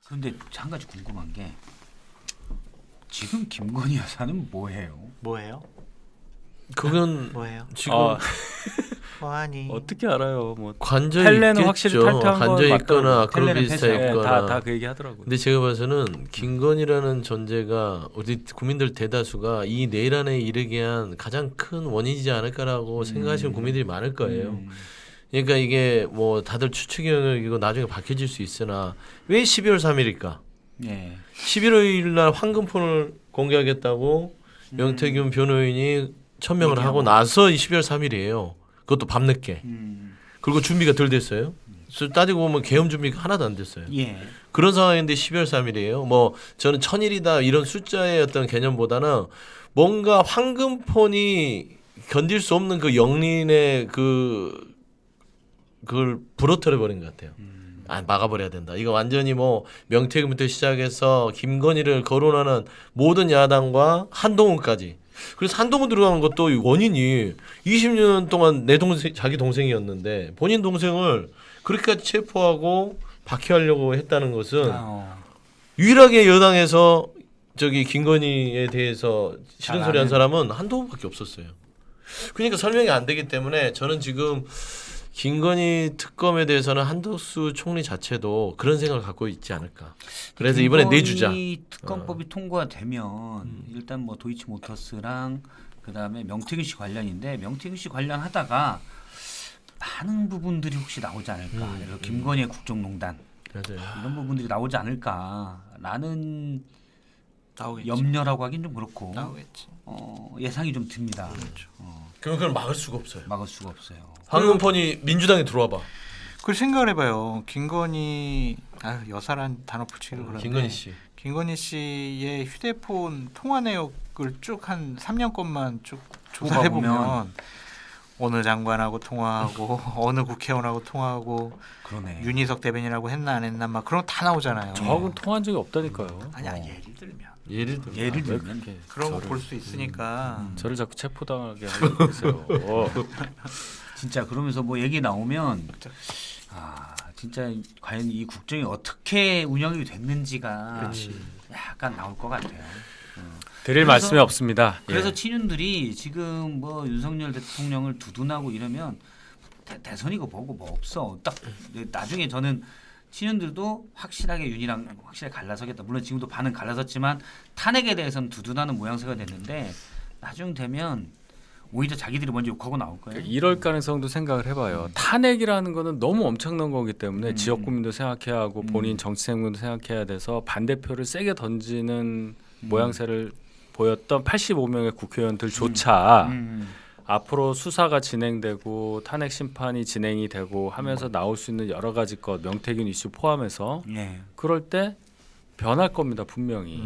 그런데 한 가지 궁금한 게 지금 김건희 여사는 뭐해요? 뭐예요? 그건 뭐예요? 지금 뭐하니? 어떻게 알아요? 뭐 관저 텔레는 있겠죠. 확실히 탈퇴한 건 관저 있거나 맞더라고요. 그런 텔레는 비슷해 폐쇄. 있거나. 다 그 얘기 하더라고요. 근데 제가 봐서는 김건희라는 존재가 우리 국민들 대다수가 이 내란에 이르게 한 가장 큰 원인이지 않을까라고 생각하시는 국민들이 많을 거예요. 그러니까 이게 뭐 다들 추측 영역이고 나중에 밝혀질 수 있으나 왜 12월 3일일까? 예. 11월 날 황금폰을 공개하겠다고 명태균 변호인이 천명을 하고 나서 12월 3일이에요. 그것도 밤늦게. 그리고 준비가 덜 됐어요. 그래서 따지고 보면 계엄 준비가 하나도 안 됐어요. 예. 그런 상황인데 12월 3일이에요. 뭐 저는 1000일이다 이런 숫자의 어떤 개념보다는 뭔가 황금폰이 견딜 수 없는 그 영린의 그걸 부러뜨려 버린 것 같아요. 막아버려야 된다. 이거 완전히 뭐 명태균부터 시작해서 김건희를 거론하는 모든 야당과 한동훈까지. 그래서 한동훈 들어가는 것도 원인이 20년 동안 내 동생, 자기 동생이었는데 본인 동생을 그렇게까지 체포하고 박해하려고 했다는 것은 유일하게 여당에서 저기 김건희에 대해서 싫은 소리 한 사람은 한동훈밖에 없었어요. 그러니까 설명이 안 되기 때문에 저는 지금 김건희 특검에 대해서는 한덕수 총리 자체도 그런 생각을 갖고 있지 않을까. 그래서 이번에 내주자. 특검법이 통과되면 일단 뭐 도이치모터스랑 그다음에 명태균 씨 관련인데 명태균 씨 관련하다가 많은 부분들이 혹시 나오지 않을까. 그래서 김건희의 국정농단 맞아요. 이런 부분들이 나오지 않을까라는 나오겠지. 염려라고 하긴 좀 그렇고 나오겠지. 예상이 좀 듭니다. 그렇죠. 그러면 그걸 막을 수가 없어요. 막을 수가 없어요. 황금폰이 민주당에 들어와 봐. 그 생각을 해봐요. 김건희 여사란 단어 붙이기도 그런데 김건희 씨. 김건희 씨의 휴대폰 통화 내역을 쭉 한 3년 것만 쭉 조사해 보면 어느 장관하고 통화하고 어느 국회의원하고 통화하고 그러네. 윤희석 대변인하고 했나 안 했나 막 그런 거 다 나오잖아요. 저하고는 통한 적이 없다니까요. 아니야 예를 들면 예를 왜 들면 그렇게 그런 거 저를- 볼 수 있으니까 저를 자꾸 체포당하게 하고 계세요. 진짜 그러면서 뭐 얘기 나오면 진짜 과연 이 국정이 어떻게 운영이 됐는지가 약간 나올 것 같아요. 드릴 그래서- 말씀이 없습니다. 그래서 예. 친윤들이 지금 뭐 윤석열 대통령을 두둔하고 이러면 대선이고 뭐고 뭐 없어. 딱 나중에 저는 친윤들도 확실하게 윤이랑 확실하게 갈라서겠다. 물론 지금도 반은 갈라섰지만 탄핵에 대해서는 두둔하는 모양새가 됐는데 나중 되면 오히려 자기들이 먼저 욕하고 나올 거예요. 이럴 가능성도 생각을 해봐요. 탄핵이라는 거는 너무 엄청난 거기 때문에 지역 국민도 생각해야 하고 본인 정치 생명도 생각해야 돼서 반대표를 세게 던지는 모양새를 보였던 85명의 국회의원들조차 앞으로 수사가 진행되고 탄핵 심판이 진행이 되고 하면서 나올 수 있는 여러 가지 것 명태균 이슈 포함해서 예. 그럴 때 변할 겁니다 분명히.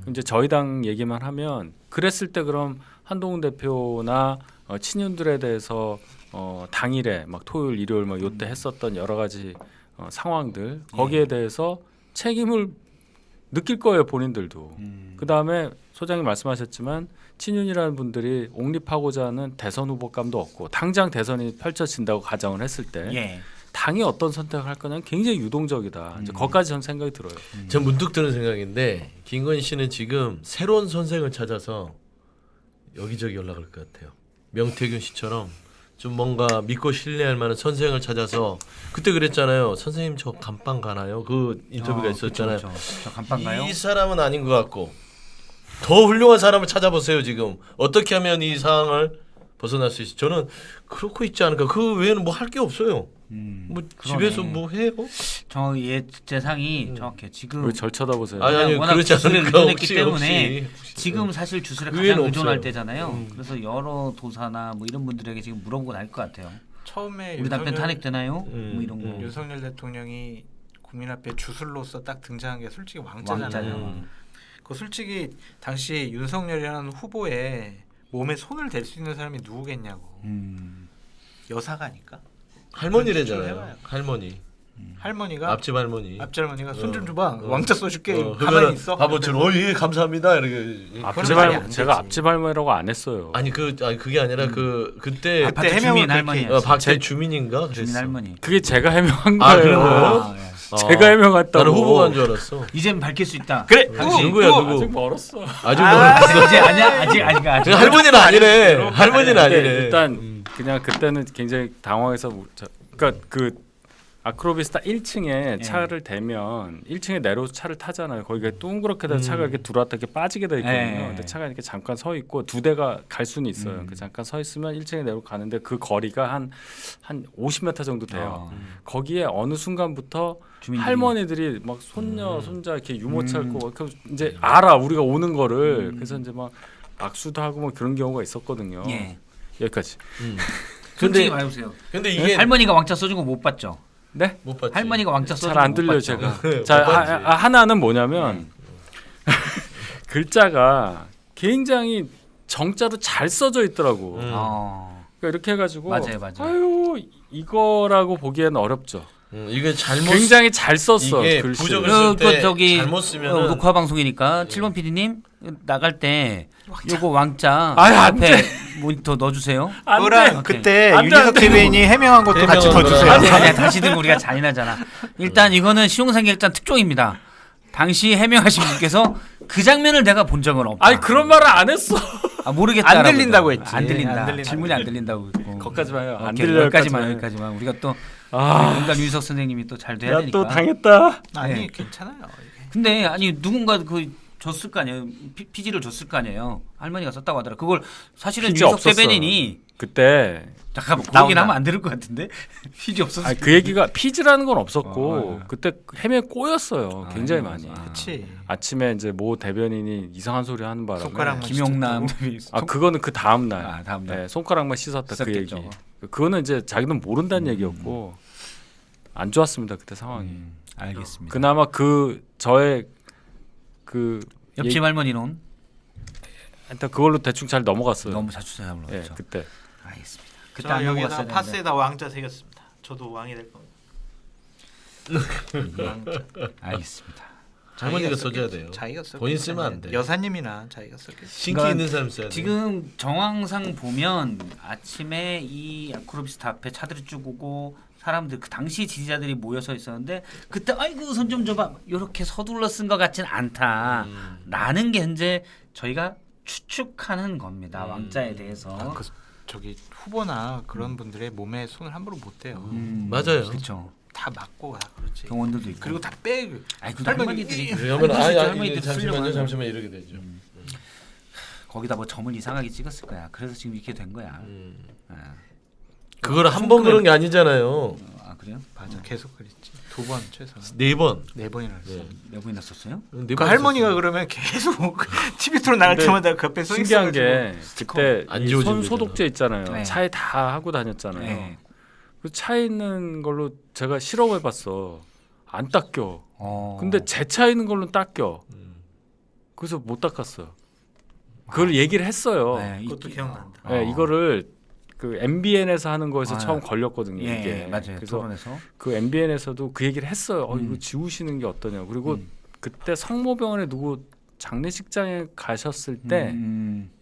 이제 저희 당 얘기만 하면 그랬을 때 그럼 한동훈 대표나 친윤들에 대해서 당일에 막 토요일 일요일 막 요때 했었던 여러 가지 상황들 거기에 대해서 책임을 느낄 거예요 본인들도. 그 다음에 소장님 말씀하셨지만 친윤이라는 분들이 옹립하고자 하는 대선 후보감도 없고 당장 대선이 펼쳐진다고 가정을 했을 때 예. 당이 어떤 선택을 할 거냐는 굉장히 유동적이다. 이제 거기까지 전 생각이 들어요. 전 문득 드는 생각인데 김건희 씨는 지금 새로운 선생을 찾아서 여기저기 연락할 것 같아요. 명태균 씨처럼 좀 뭔가 믿고 신뢰할 만한 선생을 찾아서 그때 그랬잖아요. 선생님 저 감방 가나요? 그 인터뷰가 있었잖아요. 그쵸. 저 감방 가요? 이 사람은 아닌 것 같고 더 훌륭한 사람을 찾아보세요. 지금 어떻게 하면 이 상황을 벗어날 수 있어? 저는 그렇고 있지 않을까. 그 외에는 뭐 할 게 없어요. 뭐 그러네. 집에서 뭐 해요? 제 상이 정확해. 지금 왜 절 쳐다보세요? 아니 워낙 그렇지 주술에 않을까. 의존했기 때문에 혹시. 지금 사실 주술에 그 가장 외에는 의존할 없어요. 때잖아요. 그래서 여러 도사나 뭐 이런 분들에게 지금 물어보고 날 것 같아요. 처음에 우리 남편 탄핵되나요? 뭐 이런 거. 윤석열 대통령이 국민 앞에 주술로서 딱 등장한 게 솔직히 왕자잖아요. 왕자죠. 그 솔직히 당시 윤석열이라는 후보의 몸에 손을 댈 수 있는 사람이 누구겠냐고. 여사가니까. 할머니래잖아요. 할머니. 할머니가 앞집 할머니. 앞할머니가 손 좀 줘봐. 왕자 써줄게. 가만히 그러면은 있어. 바보처럼 예 감사합니다 이렇게. 앞집 말이 할 안 제가 되지. 앞집 할머니라고 안 했어요. 아니 그게 아니라 그때 아파트 해명을 주민 그렇게 할머니였어요. 박제 주민인가 그랬어. 주민 할머니. 그게 제가 해명한 아, 거예요. 그런 거예요? 아, 예. 제가 해명했다고. 나는 후보가 한 줄 알았어. 이제는 밝힐 수 있다. 그래. 누구야 누구? 아직 멀었어. 아직 모르겠어. 이제 아니야 아직. 할머니는 아니래. 할머니는 근데 아니래. 일단 그냥 그때는 굉장히 당황해서 그러니까 그 아크로비스타 1층에 차를 대면 1층에 내려서 차를 타잖아요. 거기가 둥그렇게 돼서 차가 이렇게 들어왔다 이렇게 빠지게 돼 있거든요. 예. 근데 차가 이렇게 잠깐 서 있고 두 대가 갈 수는 있어요. 그 잠깐 서 있으면 1층에 내려 가는데 그 거리가 한 50m 정도 돼요. 거기에 어느 순간부터 주민들이. 할머니들이 막 손녀 손자 이렇게 유모차 있고 이제 알아 우리가 오는 거를 그래서 이제 막 악수도 하고 뭐 그런 경우가 있었거든요. 예. 여기까지. 솔직히 근데 말해보세요. 근데 이게 할머니가 왕자 써준 거 못 봤죠? 네? 못 봤지. 할머니가 왕자 써준 잘 안 거못 들려 봤죠? 제가. 못 자 봤지. 하나는 뭐냐면 글자가 굉장히 정자도 잘 써져 있더라고. 그러니까 이렇게 해가지고 맞아요. 아유 이거라고 보기에는 어렵죠. 이게 잘못 굉장히 잘 썼어 이게 글씨. 부적을 쓸 때 저기 잘못 쓰면은 녹화 방송이니까 7번 PD님 나갈 때 요거 왕자 아유, 안 앞에 모니터 넣어주세요. 안 돼. 그거랑 그때 안 돼, 윤희석 안 돼. TVN이 해명한 것도 같이 해명한 넣어주세요. 거랑. 아니야 다시 들으면 우리가 잔인하잖아. 일단 이거는 시용상객단 특종입니다. 당시 해명하신 분께서 그 장면을 내가 본 적은 없다. 아니 그런 말을 안 했어. 모르겠다. 안 들린다고 했지. 안 들린다. 안 들린다. 질문이 안 들린다고 했고. 거기까지 봐요. 안 오케이, 들려 여기까지만. 우리가 또 뭔가 윤석 선생님이 또 잘 돼야 되니까. 야또 당했다. 아니 네. 괜찮아요. 이게. 근데 아니 누군가 그 줬을 거 아니에요. 피지를 줬을 거 아니에요. 할머니가 썼다고 하더라. 그걸 사실은 피지 윤석 없었어. 대변인이 그때 잠깐만 그 나온다. 얘기는 하면 안 들을 것 같은데 피지 없었어. 그 얘기가 피지라는 건 없었고 어. 그때 헤매 꼬였어요. 굉장히 헤매 많이. 꼬였어. 그렇지. 아침에 이제 모 대변인이 이상한 소리 하는 바람에 손가락만 김용남 그거는 그 다음 날. 아, 다음 날. 네, 손가락만 씻었다 그 얘기. 씻었겠죠. 그거는 이제 자기는 모른다는 얘기였고 안 좋았습니다 그때 상황이. 알겠습니다. 그나마 그 저의 그 옆집 할머니는 일단 그걸로 대충 잘 넘어갔어요. 너무 자주 생각을 예, 했죠. 그때. 알겠습니다. 그때 자 안 여기다 넘어갔어야 되는데. 파스에다 왕자 새겼습니다. 저도 왕이 될 겁니다. 왕자. 알겠습니다. 할머니가 자기가 써줘야 썼겠지. 돼요. 자기가 썼겠지. 본인 쓰면 안 돼. 여사님이나 자기가 썼겠지. 신기 그러니까 있는 사람 써야 돼. 지금 정황상 보면 아침에 이 아크로비스타 앞에 차들이 쭉 오고 사람들 그 당시 지지자들이 모여서 있었는데 그때 아이고 손 좀 줘봐 이렇게 서둘러 쓴 것 같지는 않다라는 게 현재 저희가 추측하는 겁니다. 왕자에 대해서. 그 저기 후보나 그런 분들의 몸에 손을 함부로 못 대요. 맞아요. 그렇죠. 다 맞고 다 그렇지. 경원들도 있고. 그리고 다 빼. 아니 그 할머니, 할머니들이 그러면 할머니들이 잠시만요 쓰려고 잠시만 이렇게 되죠. 거기다 뭐 점을 이상하게 찍었을 거야. 그래서 지금 이렇게 된 거야. 아. 그걸 한 번 그런 게 아니잖아요. 아 그래요? 맞아. 계속 그랬지. 2번 최소. 4번. 4번이나 했어. 네. 몇 번이나 썼어요? 네 그 할머니가 그러면 계속 TV 틀어 나갈 근데 때마다 그 옆에 서 신기한 있어가지고 게 그때 안 이 지워지는 손 소독제 있잖아요. 네. 차에 다 하고 다녔잖아요. 네. 그 차에 있는 걸로 제가 실험해봤어. 안 닦여. 근데 제 차에 있는 걸로 닦여. 그래서 못 닦았어요. 그걸 얘기를 했어요. 네, 그것도 기억난다. 네, 이거를 그 MBN에서 하는 거에서 아. 처음 걸렸거든요. 예, 이게. 맞아요. 그래서 토론에서 그 MBN에서도 그 얘기를 했어요. 이거 지우시는 게 어떠냐. 그리고 그때 성모병원에 누구 장례식장에 가셨을 때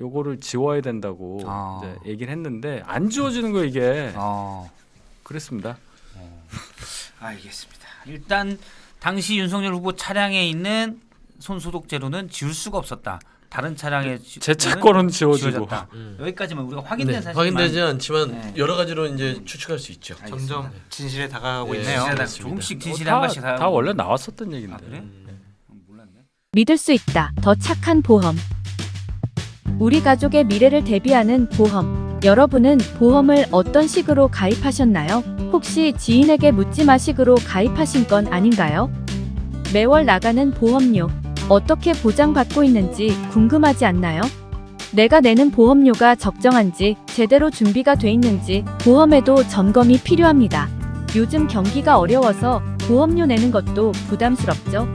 요거를 지워야 된다고 아. 이제 얘기를 했는데 안 지워지는 거 이게. 어. 그랬습니다. 알겠습니다. 일단 당시 윤석열 후보 차량에 있는 손 소독제로는 지울 수가 없었다. 다른 차량에 제 차 거는 지워지고. 지워졌다. 여기까지만 우리가 확인된 네, 사실만 확인되지 않지만 네. 여러 가지로 이제 추측할 수 있죠. 점점 진실에 다가가고 네. 있네요. 진실하다. 맞습니다. 조금씩 진실에 한 번씩 다 원래 나왔었던 얘기인데. 아 그래? 몰랐네. 믿을 수 있다. 더 착한 보험. 우리 가족의 미래를 대비하는 보험. 여러분은 보험을 어떤 식으로 가입하셨나요? 혹시 지인에게 묻지 마식으로 가입하신 건 아닌가요? 매월 나가는 보험료. 어떻게 보장받고 있는지 궁금하지 않나요? 내가 내는 보험료가 적정한지, 제대로 준비가 돼 있는지, 보험에도 점검이 필요합니다. 요즘 경기가 어려워서 보험료 내는 것도 부담스럽죠?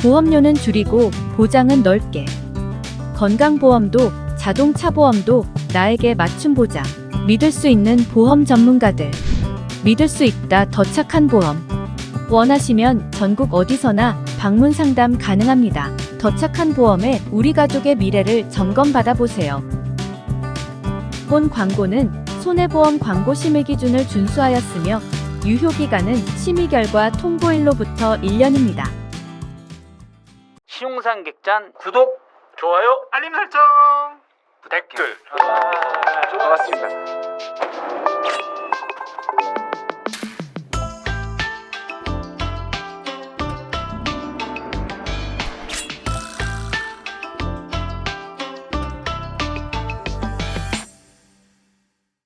보험료는 줄이고 보장은 넓게. 건강보험도 자동차 보험도 나에게 맞춤 보장. 믿을 수 있는 보험 전문가들. 믿을 수 있다 더 착한 보험. 원하시면 전국 어디서나 방문 상담 가능합니다. 더 착한 보험에 우리 가족의 미래를 점검받아 보세요. 본 광고는 손해보험 광고 심의 기준을 준수하였으며 유효 기간은 심의 결과 통보일로부터 1년입니다. 시용상 객잔 구독, 좋아요. 알림 설정. 댓글. 고맙습니다.